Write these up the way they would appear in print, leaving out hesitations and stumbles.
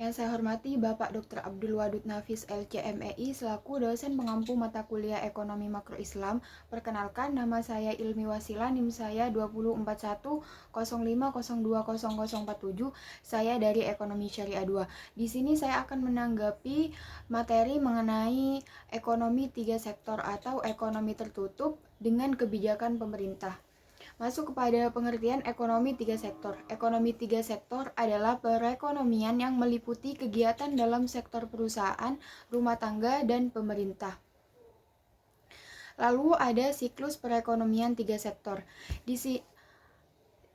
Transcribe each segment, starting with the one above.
Yang saya hormati Bapak Dr. Abdul Wadud Nafis LCMEI selaku dosen pengampu mata kuliah Ekonomi Makro Islam. Perkenalkan, nama saya Ilmi Wasila, NIM saya 204105020047. Saya dari Ekonomi Syariah 2. Di sini saya akan menanggapi materi mengenai ekonomi 3 sektor atau ekonomi tertutup dengan kebijakan pemerintah. Masuk kepada pengertian ekonomi 3 sektor. Ekonomi 3 sektor adalah perekonomian yang meliputi kegiatan dalam sektor perusahaan, rumah tangga, dan pemerintah. Lalu ada siklus perekonomian 3 sektor.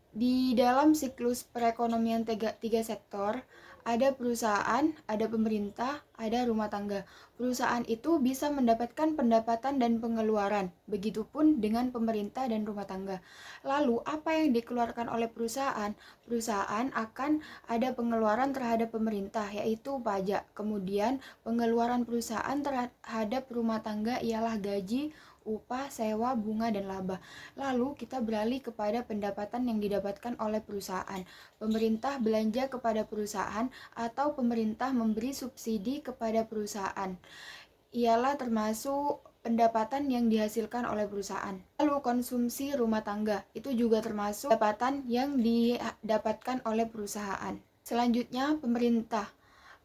Di dalam siklus perekonomian 3 sektor, ada perusahaan, ada pemerintah, ada rumah tangga. Perusahaan itu bisa mendapatkan pendapatan dan pengeluaran, begitupun dengan pemerintah dan rumah tangga. Lalu, apa yang dikeluarkan oleh perusahaan? Perusahaan akan ada pengeluaran terhadap pemerintah, yaitu pajak. Kemudian, pengeluaran perusahaan terhadap rumah tangga ialah gaji, upah, sewa, bunga, dan laba. Lalu kita beralih kepada pendapatan yang didapatkan oleh perusahaan. Pemerintah belanja kepada perusahaan atau pemerintah memberi subsidi kepada perusahaan. Ialah termasuk pendapatan yang dihasilkan oleh perusahaan. Lalu konsumsi rumah tangga itu juga termasuk pendapatan yang didapatkan oleh perusahaan. Selanjutnya pemerintah.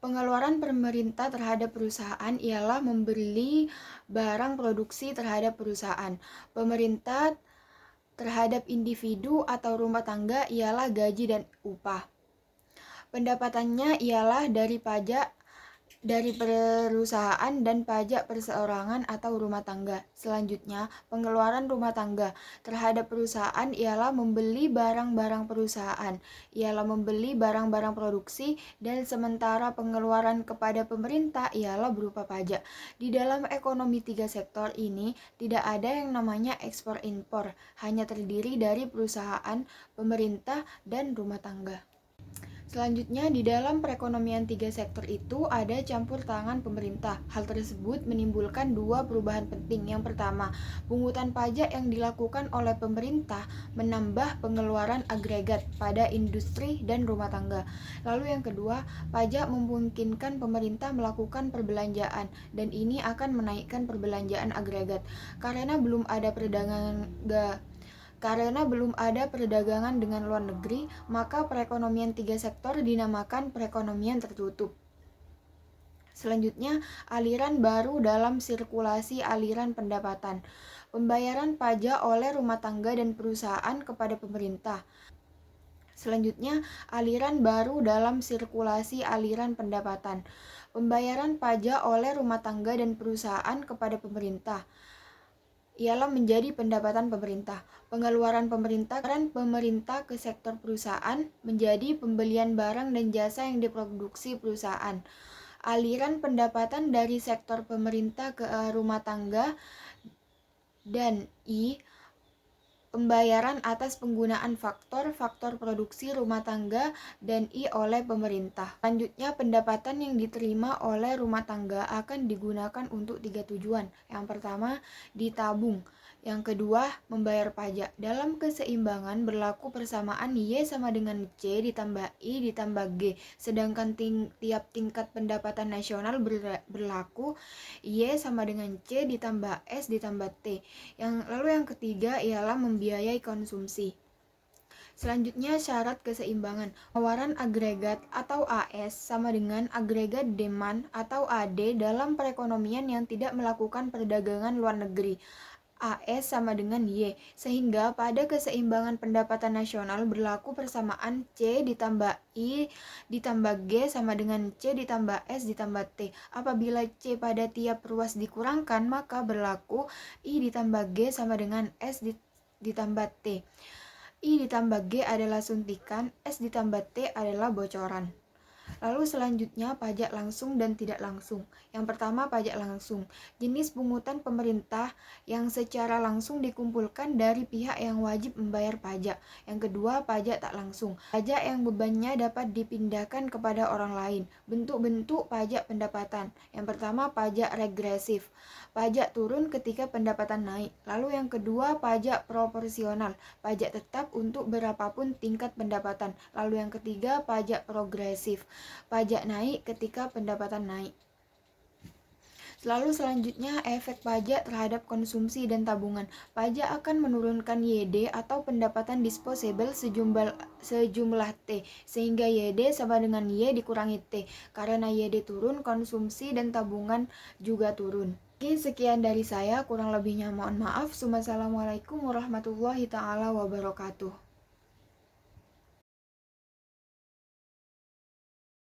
Pengeluaran pemerintah terhadap perusahaan ialah membeli barang produksi terhadap perusahaan. Pemerintah terhadap individu atau rumah tangga ialah gaji dan upah. Pendapatannya ialah dari pajak dari perusahaan dan pajak perseorangan atau rumah tangga. Selanjutnya, pengeluaran rumah tangga terhadap perusahaan ialah membeli barang-barang perusahaan, ialah membeli barang-barang produksi, dan sementara pengeluaran kepada pemerintah ialah berupa pajak. Di dalam ekonomi 3 sektor ini tidak ada yang namanya ekspor impor, hanya terdiri dari perusahaan, pemerintah, dan rumah tangga. Selanjutnya, di dalam perekonomian 3 sektor itu ada campur tangan pemerintah. Hal tersebut menimbulkan dua perubahan penting. Yang pertama, pungutan pajak yang dilakukan oleh pemerintah menambah pengeluaran agregat pada industri dan rumah tangga. Lalu yang kedua, pajak memungkinkan pemerintah melakukan perbelanjaan dan ini akan menaikkan perbelanjaan agregat. Karena belum ada perdagangan dengan luar negeri, maka perekonomian 3 sektor dinamakan perekonomian tertutup. Selanjutnya, aliran baru dalam sirkulasi aliran pendapatan. Pembayaran pajak oleh rumah tangga dan perusahaan kepada pemerintah. Selanjutnya, aliran baru dalam sirkulasi aliran pendapatan. Pembayaran pajak oleh rumah tangga dan perusahaan kepada pemerintah ialah menjadi pendapatan pemerintah. Pengeluaran pemerintah ke sektor perusahaan menjadi pembelian barang dan jasa yang diproduksi perusahaan. Aliran pendapatan dari sektor pemerintah ke rumah tangga dan pembayaran atas penggunaan faktor produksi rumah tangga dan oleh pemerintah. Selanjutnya, pendapatan yang diterima oleh rumah tangga akan digunakan untuk 3 tujuan. Yang pertama, ditabung. Yang kedua, membayar pajak. Dalam keseimbangan berlaku persamaan Y sama dengan C ditambah I ditambah G. Sedangkan tiap tingkat pendapatan nasional berlaku Y sama dengan C ditambah S ditambah T. Lalu yang ketiga ialah membiayai konsumsi. Selanjutnya, syarat keseimbangan. Pengeluaran agregat atau AS sama dengan agregat demand atau AD dalam perekonomian yang tidak melakukan perdagangan luar negeri. AS sama dengan Y, sehingga pada keseimbangan pendapatan nasional berlaku persamaan C ditambah I ditambah G sama dengan C ditambah S ditambah T. Apabila C pada tiap ruas dikurangkan, maka berlaku I ditambah G sama dengan S ditambah T. I ditambah G adalah suntikan, S ditambah T adalah bocoran. Lalu selanjutnya pajak langsung dan tidak langsung. Yang pertama, pajak langsung. Jenis pungutan pemerintah yang secara langsung dikumpulkan dari pihak yang wajib membayar pajak. Yang kedua, pajak tak langsung. Pajak yang bebannya dapat dipindahkan kepada orang lain. Bentuk-bentuk pajak pendapatan. Yang pertama, pajak regresif. Pajak turun ketika pendapatan naik. Lalu yang kedua, pajak proporsional. Pajak tetap untuk berapapun tingkat pendapatan. Lalu yang ketiga, pajak progresif. Pajak naik ketika pendapatan naik. Lalu selanjutnya efek pajak terhadap konsumsi dan tabungan. Pajak akan menurunkan YD atau pendapatan disposable sejumlah T, sehingga YD sama dengan Y dikurangi T. Karena YD turun, konsumsi dan tabungan juga turun. Sekian dari saya, kurang lebihnya mohon maaf. Wassalamualaikum warahmatullahi taala wabarakatuh.